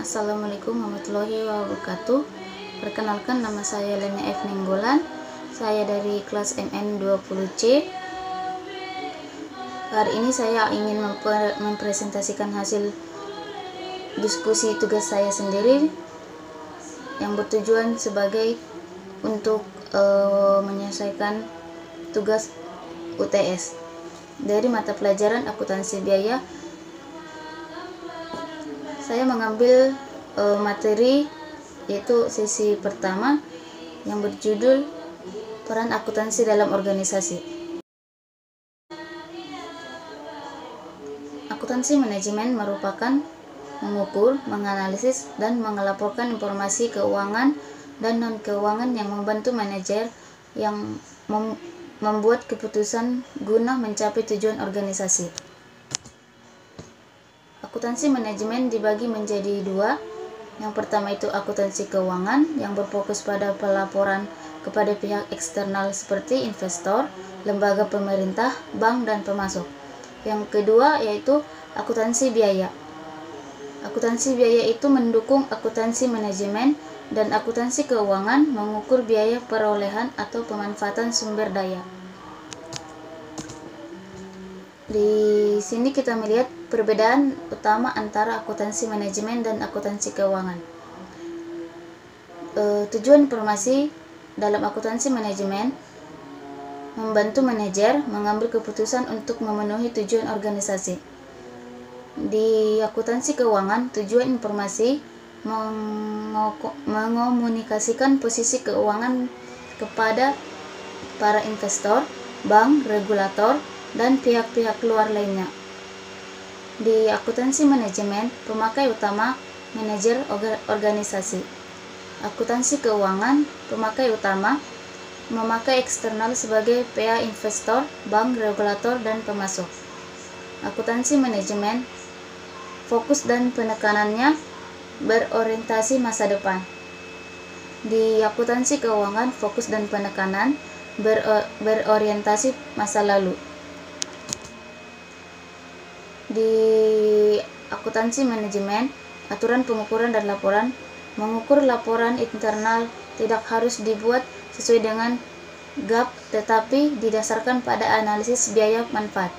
Assalamualaikum warahmatullahi wabarakatuh. Perkenalkan, nama saya Lena F. Nenggolan. Saya dari kelas MN20C. Hari ini saya ingin mempresentasikan hasil diskusi tugas saya sendiri yang bertujuan sebagai untuk menyelesaikan tugas UTS dari mata pelajaran akuntansi biaya. Saya mengambil materi yaitu sesi pertama yang berjudul peran akuntansi dalam organisasi. Akuntansi manajemen merupakan mengukur, menganalisis, dan melaporkan informasi keuangan dan non-keuangan yang membantu manajer yang membuat keputusan guna mencapai tujuan organisasi. Akuntansi manajemen dibagi menjadi dua. Yang pertama itu akuntansi keuangan yang berfokus pada pelaporan kepada pihak eksternal seperti investor, lembaga pemerintah, bank, dan pemasok. Yang kedua yaitu akuntansi biaya. Akuntansi biaya itu mendukung akuntansi manajemen, dan akuntansi keuangan mengukur biaya perolehan atau pemanfaatan sumber daya. Di sini kita melihat perbedaan utama antara akuntansi manajemen dan akuntansi keuangan. Tujuan informasi dalam akuntansi manajemen membantu manajer mengambil keputusan untuk memenuhi tujuan organisasi. Di akuntansi keuangan, tujuan informasi mengomunikasikan posisi keuangan kepada para investor, bank, regulator, dan pihak-pihak luar lainnya. Di akuntansi manajemen, pemakai utama manajer organisasi. Akuntansi keuangan, pemakai utama memakai eksternal sebagai pihak investor, bank, regulator, dan pemasok. Akuntansi manajemen, fokus dan penekanannya berorientasi masa depan. Di akuntansi keuangan, fokus dan penekanan berorientasi masa lalu. Di akuntansi manajemen, aturan pengukuran dan laporan. Mengukur laporan internal tidak harus dibuat sesuai dengan GAAP, tetapi didasarkan pada analisis biaya manfaat.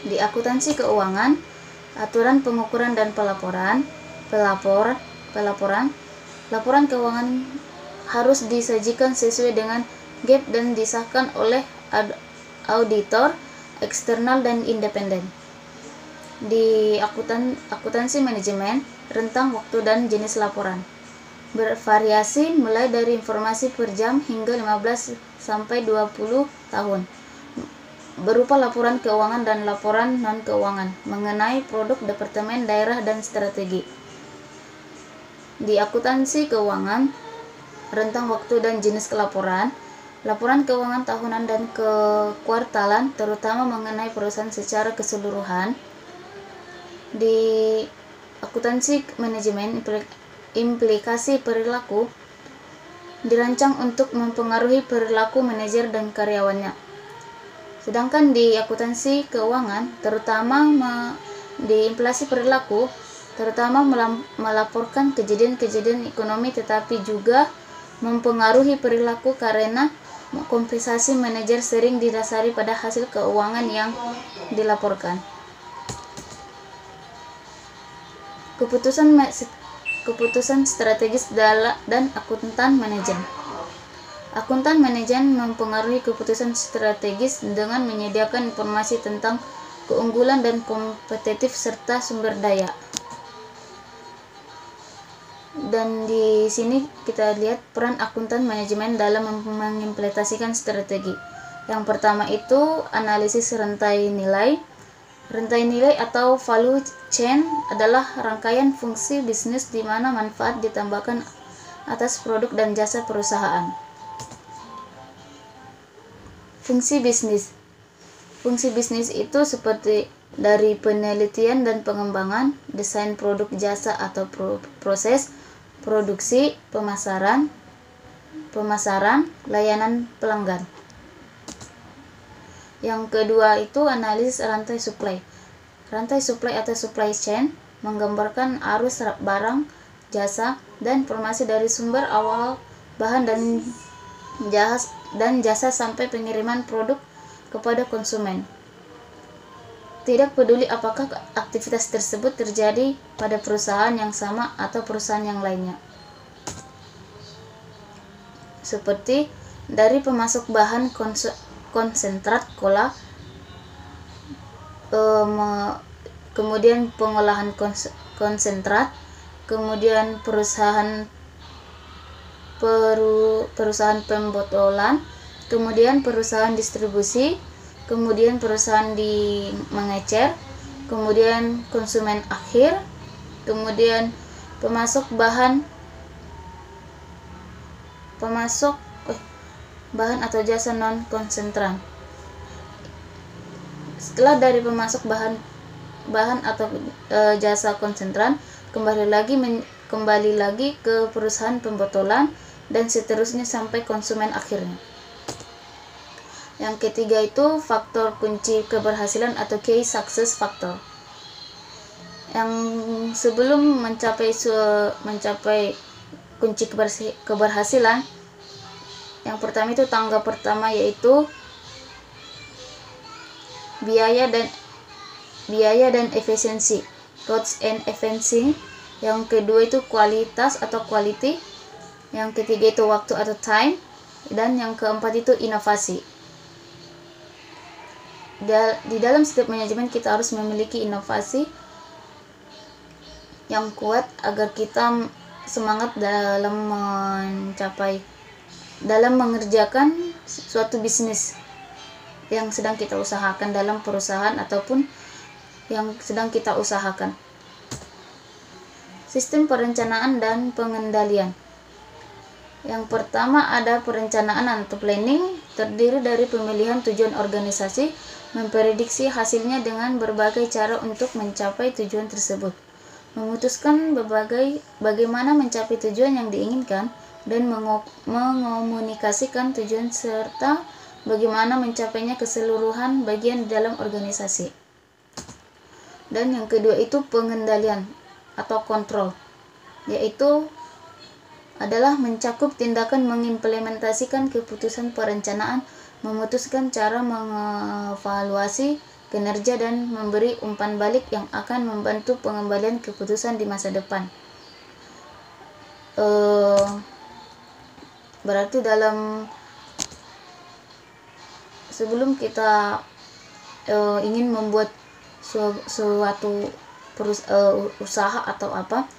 Di akuntansi keuangan, aturan pengukuran dan pelaporan. Laporan keuangan harus disajikan sesuai dengan GAAP dan disahkan oleh auditor eksternal dan independen. Di akuntansi manajemen, rentang waktu dan jenis laporan bervariasi mulai dari informasi per jam hingga 15 sampai 20 tahun, berupa laporan keuangan dan laporan non-keuangan mengenai produk, departemen, daerah, dan strategi. Di akuntansi keuangan, rentang waktu dan jenis laporan keuangan tahunan dan kekuartalan, terutama mengenai perusahaan secara keseluruhan. Di akuntansi manajemen, implikasi perilaku dirancang untuk mempengaruhi perilaku manajer dan karyawannya. Sedangkan di akuntansi keuangan, terutama di implikasi perilaku, terutama melaporkan kejadian-kejadian ekonomi, tetapi juga mempengaruhi perilaku karena kompensasi manajer sering didasari pada hasil keuangan yang dilaporkan. Keputusan strategis dan akuntan manajemen. Akuntan manajemen mempengaruhi keputusan strategis dengan menyediakan informasi tentang keunggulan dan kompetitif serta sumber daya. Dan di sini kita lihat peran akuntan manajemen dalam mengimplementasikan strategi. Yang pertama itu analisis rantai nilai. Rantai nilai atau value chain adalah rangkaian fungsi bisnis di mana manfaat ditambahkan atas produk dan jasa perusahaan. Fungsi bisnis. Fungsi bisnis itu seperti dari penelitian dan pengembangan, desain produk, jasa atau proses, produksi, pemasaran, layanan pelanggan. Yang kedua itu analisis rantai supply. Rantai supply atau supply chain menggambarkan arus barang, jasa, dan informasi dari sumber awal bahan dan jasa sampai pengiriman produk kepada konsumen. Tidak peduli apakah aktivitas tersebut terjadi pada perusahaan yang sama atau perusahaan yang lainnya. Seperti dari pemasok bahan konsentrat cola, kemudian pengolahan konsentrat, kemudian perusahaan pembotolan, kemudian perusahaan distribusi, kemudian perusahaan di mengecer, kemudian konsumen akhir, kemudian pemasok bahan atau jasa non konsentran. Setelah dari pemasok bahan atau jasa konsentran, kembali lagi ke perusahaan pembotolan dan seterusnya sampai konsumen akhirnya. Yang ketiga itu faktor kunci keberhasilan atau key success factor. Yang sebelum mencapai kunci keberhasilan, yang pertama itu tangga pertama yaitu biaya dan efisiensi, cost and efficiency. Yang kedua itu kualitas atau quality. Yang ketiga itu waktu atau time, dan yang keempat itu inovasi. Di dalam setiap manajemen kita harus memiliki inovasi yang kuat agar kita semangat dalam mengerjakan suatu bisnis yang sedang kita usahakan dalam perusahaan ataupun yang sedang kita usahakan. Sistem perencanaan dan pengendalian. Yang pertama ada perencanaan atau planning, terdiri dari pemilihan tujuan organisasi, memprediksi hasilnya dengan berbagai cara untuk mencapai tujuan tersebut, memutuskan bagaimana mencapai tujuan yang diinginkan, dan mengomunikasikan tujuan serta bagaimana mencapainya keseluruhan bagian di dalam organisasi. Dan yang kedua itu pengendalian atau kontrol, yaitu adalah mencakup tindakan mengimplementasikan keputusan perencanaan, memutuskan cara mengevaluasi kinerja, dan memberi umpan balik yang akan membantu pengembalian keputusan di masa depan. Berarti sebelum kita ingin membuat suatu usaha atau apa,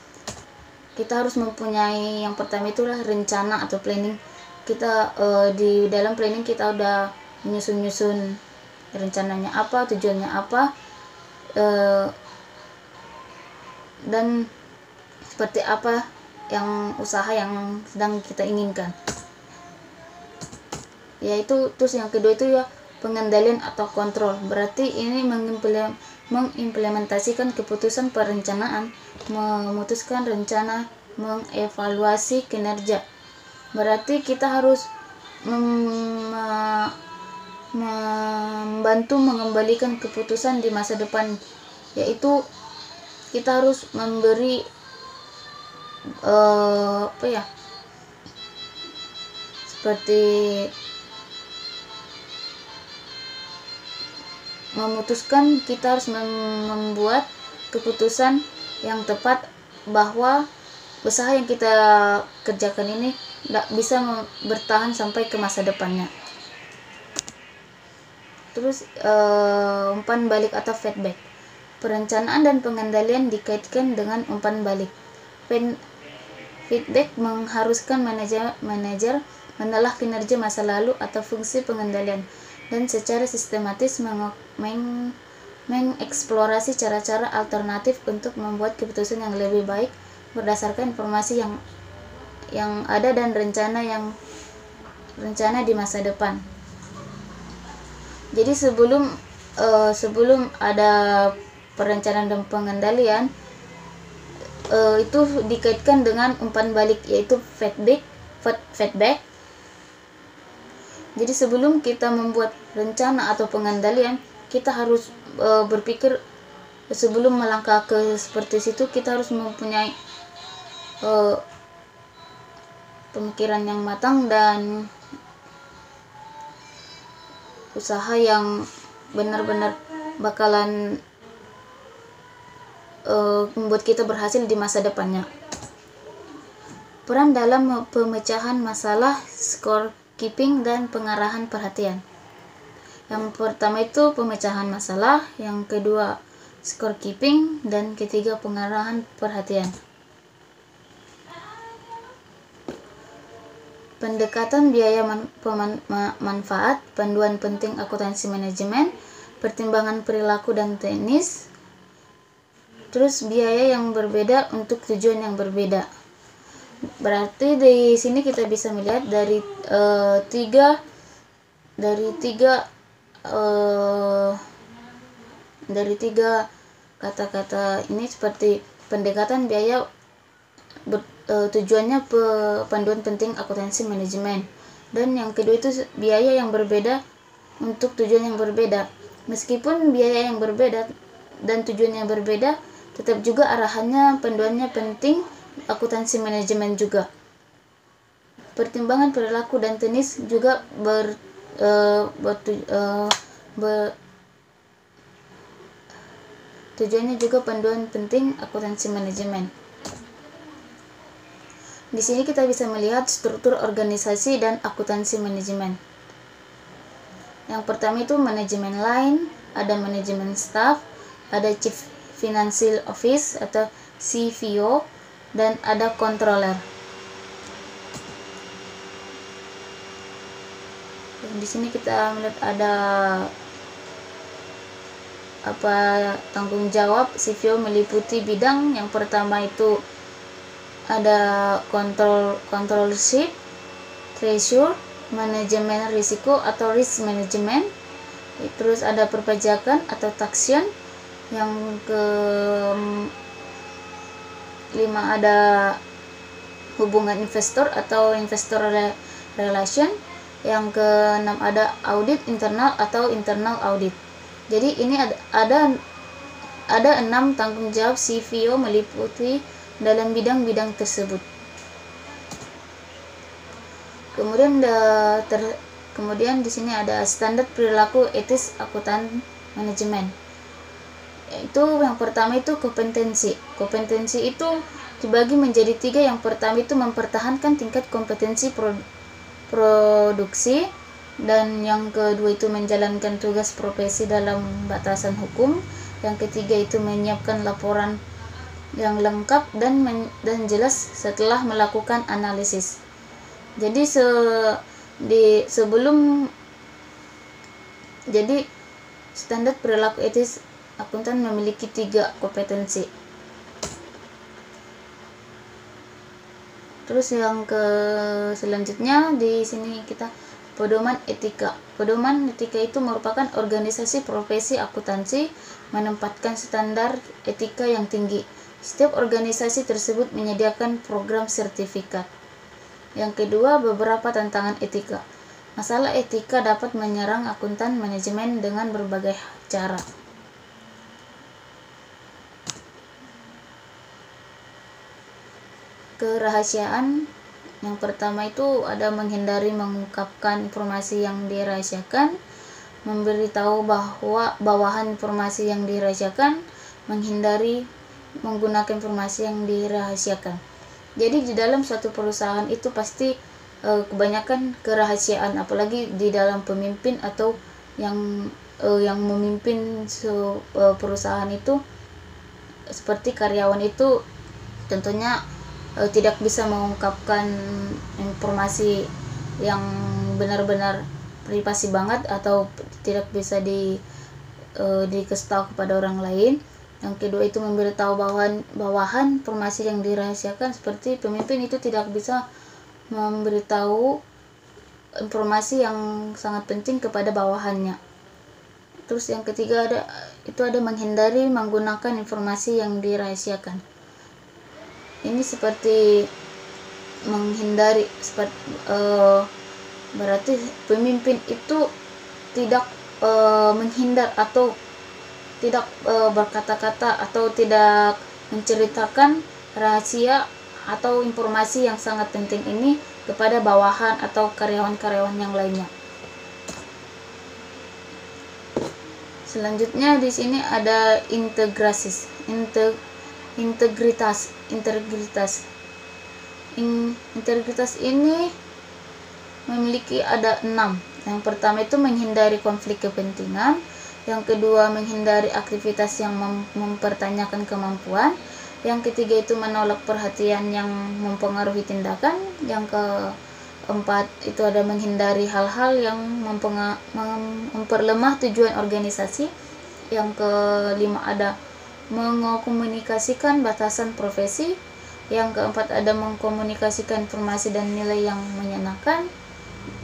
kita harus mempunyai yang pertama itulah rencana atau planning. Kita di dalam planning kita udah menyusun rencananya apa, tujuannya apa, dan seperti apa yang usaha yang sedang kita inginkan. Yaitu terus yang kedua itu ya pengendalian atau kontrol. Berarti ini mengimplementasikan keputusan perencanaan, memutuskan rencana, mengevaluasi kinerja. Berarti kita harus membantu mengembalikan keputusan di masa depan, yaitu kita harus memberi seperti memutuskan, kita harus membuat keputusan yang tepat bahwa usaha yang kita kerjakan ini tidak bisa bertahan sampai ke masa depannya. Terus umpan balik atau feedback. Perencanaan dan pengendalian dikaitkan dengan umpan balik. Feedback mengharuskan manajer menelaah kinerja masa lalu atau fungsi pengendalian dan secara sistematis mengeksplorasi cara-cara alternatif untuk membuat keputusan yang lebih baik berdasarkan informasi yang ada dan rencana di masa depan. Jadi sebelum ada perencanaan dan pengendalian, itu dikaitkan dengan umpan balik, yaitu feedback. Jadi sebelum kita membuat rencana atau pengendalian, kita harus berpikir sebelum melangkah ke seperti situ kita harus mempunyai pemikiran yang matang dan usaha yang benar-benar bakalan membuat kita berhasil di masa depannya. Peran dalam pemecahan masalah, scorekeeping, dan pengarahan perhatian. Yang pertama itu pemecahan masalah, yang kedua scorekeeping, dan ketiga pengarahan perhatian. Pendekatan biaya manfaat, panduan penting akuntansi manajemen, pertimbangan perilaku dan teknis, terus biaya yang berbeda untuk tujuan yang berbeda. Berarti di sini kita bisa melihat dari tiga kata-kata ini, seperti pendekatan biaya tujuannya panduan penting akuntansi manajemen, dan yang kedua itu biaya yang berbeda untuk tujuan yang berbeda. Meskipun biaya yang berbeda dan tujuan yang berbeda, tetap juga arahannya panduannya penting akuntansi manajemen juga. Pertimbangan perilaku dan teknis juga tujuannya juga panduan penting akuntansi manajemen. Di sini kita bisa melihat struktur organisasi dan akuntansi manajemen. Yang pertama itu manajemen line, ada manajemen staff, ada chief financial office atau CFO, dan ada controller. Di sini kita melihat ada tanggung jawab CFO meliputi bidang. Yang pertama itu ada controllership, treasury, manajemen risiko atau risk management, terus ada perpajakan atau taxation. Yang kelima ada hubungan investor atau investor relation. Yang keenam ada audit internal atau internal audit. Jadi ini ada 6 tanggung jawab CFO meliputi dalam bidang-bidang tersebut. Kemudian di sini ada standar perilaku etis akuntan manajemen. Itu yang pertama itu kompetensi. Kompetensi itu dibagi menjadi 3. Yang pertama itu mempertahankan tingkat kompetensi produksi, dan yang kedua itu menjalankan tugas profesi dalam batasan hukum. Yang ketiga itu menyiapkan laporan yang lengkap dan jelas setelah melakukan analisis. Jadi standar perilaku etis akuntan memiliki 3 kompetensi. Terus yang selanjutnya di sini kita pedoman etika. Pedoman etika itu merupakan organisasi profesi akuntansi menempatkan standar etika yang tinggi. Setiap organisasi tersebut menyediakan program sertifikat. Yang kedua, beberapa tantangan etika. Masalah etika dapat menyerang akuntan manajemen dengan berbagai cara. Kerahasiaan. Yang pertama itu ada menghindari mengungkapkan informasi yang dirahasiakan, memberitahu bahwa bawahan informasi yang dirahasiakan, menghindari menggunakan informasi yang dirahasiakan. Jadi di dalam suatu perusahaan itu pasti kebanyakan kerahasiaan, apalagi di dalam pemimpin atau yang memimpin perusahaan itu, seperti karyawan itu tentunya tidak bisa mengungkapkan informasi yang benar-benar privasi banget atau tidak bisa dikasih tahu kepada orang lain. Yang kedua itu memberitahu bawahan informasi yang dirahasiakan, seperti pemimpin itu tidak bisa memberitahu informasi yang sangat penting kepada bawahannya. Terus yang ketiga ada menghindari menggunakan informasi yang dirahasiakan. Ini seperti menghindari, berarti pemimpin itu tidak menghindar atau tidak berkata-kata atau tidak menceritakan rahasia atau informasi yang sangat penting ini kepada bawahan atau karyawan-karyawan yang lainnya. Selanjutnya di sini ada integritas. Integritas ini memiliki ada 6. Yang pertama itu menghindari konflik kepentingan, yang kedua menghindari aktivitas yang mempertanyakan kemampuan, yang ketiga itu menolak perhatian yang mempengaruhi tindakan, yang keempat itu ada menghindari hal-hal yang memperlemah tujuan organisasi, yang kelima ada mengkomunikasikan batasan profesi, yang keempat ada mengkomunikasikan informasi dan nilai yang menyenangkan,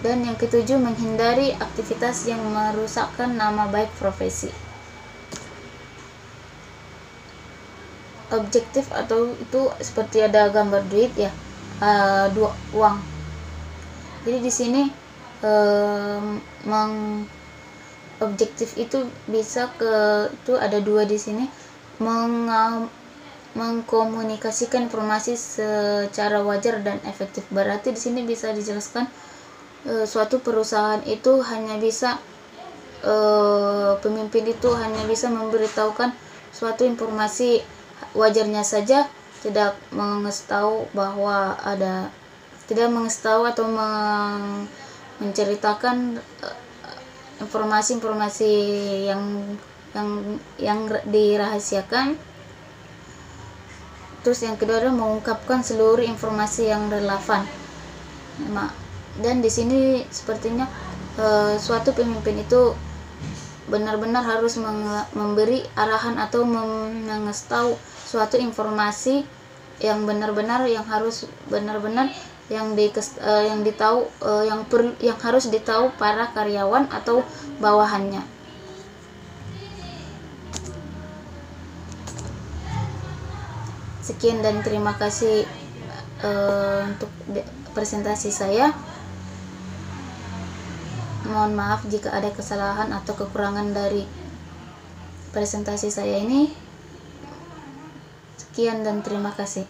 dan yang ketujuh menghindari aktivitas yang merusakkan nama baik profesi. Objektif atau itu seperti ada gambar duit ya, dua uang. Jadi di sini objektif itu bisa itu ada 2 di sini, mengkomunikasikan informasi secara wajar dan efektif. Berarti di sini bisa dijelaskan suatu perusahaan itu hanya bisa pemimpin itu hanya bisa memberitahukan suatu informasi wajarnya saja, tidak mengetahui bahwa tidak mengetahui atau menceritakan informasi-informasi yang dirahasiakan. Terus yang kedua adalah mengungkapkan seluruh informasi yang relevan. Dan di sini sepertinya suatu pemimpin itu benar-benar harus memberi arahan atau mengetahui suatu informasi yang benar-benar yang harus benar-benar yang harus ditahu para karyawan atau bawahannya. Sekian dan terima kasih untuk presentasi saya. Mohon maaf jika ada kesalahan atau kekurangan dari presentasi saya ini. Sekian dan terima kasih.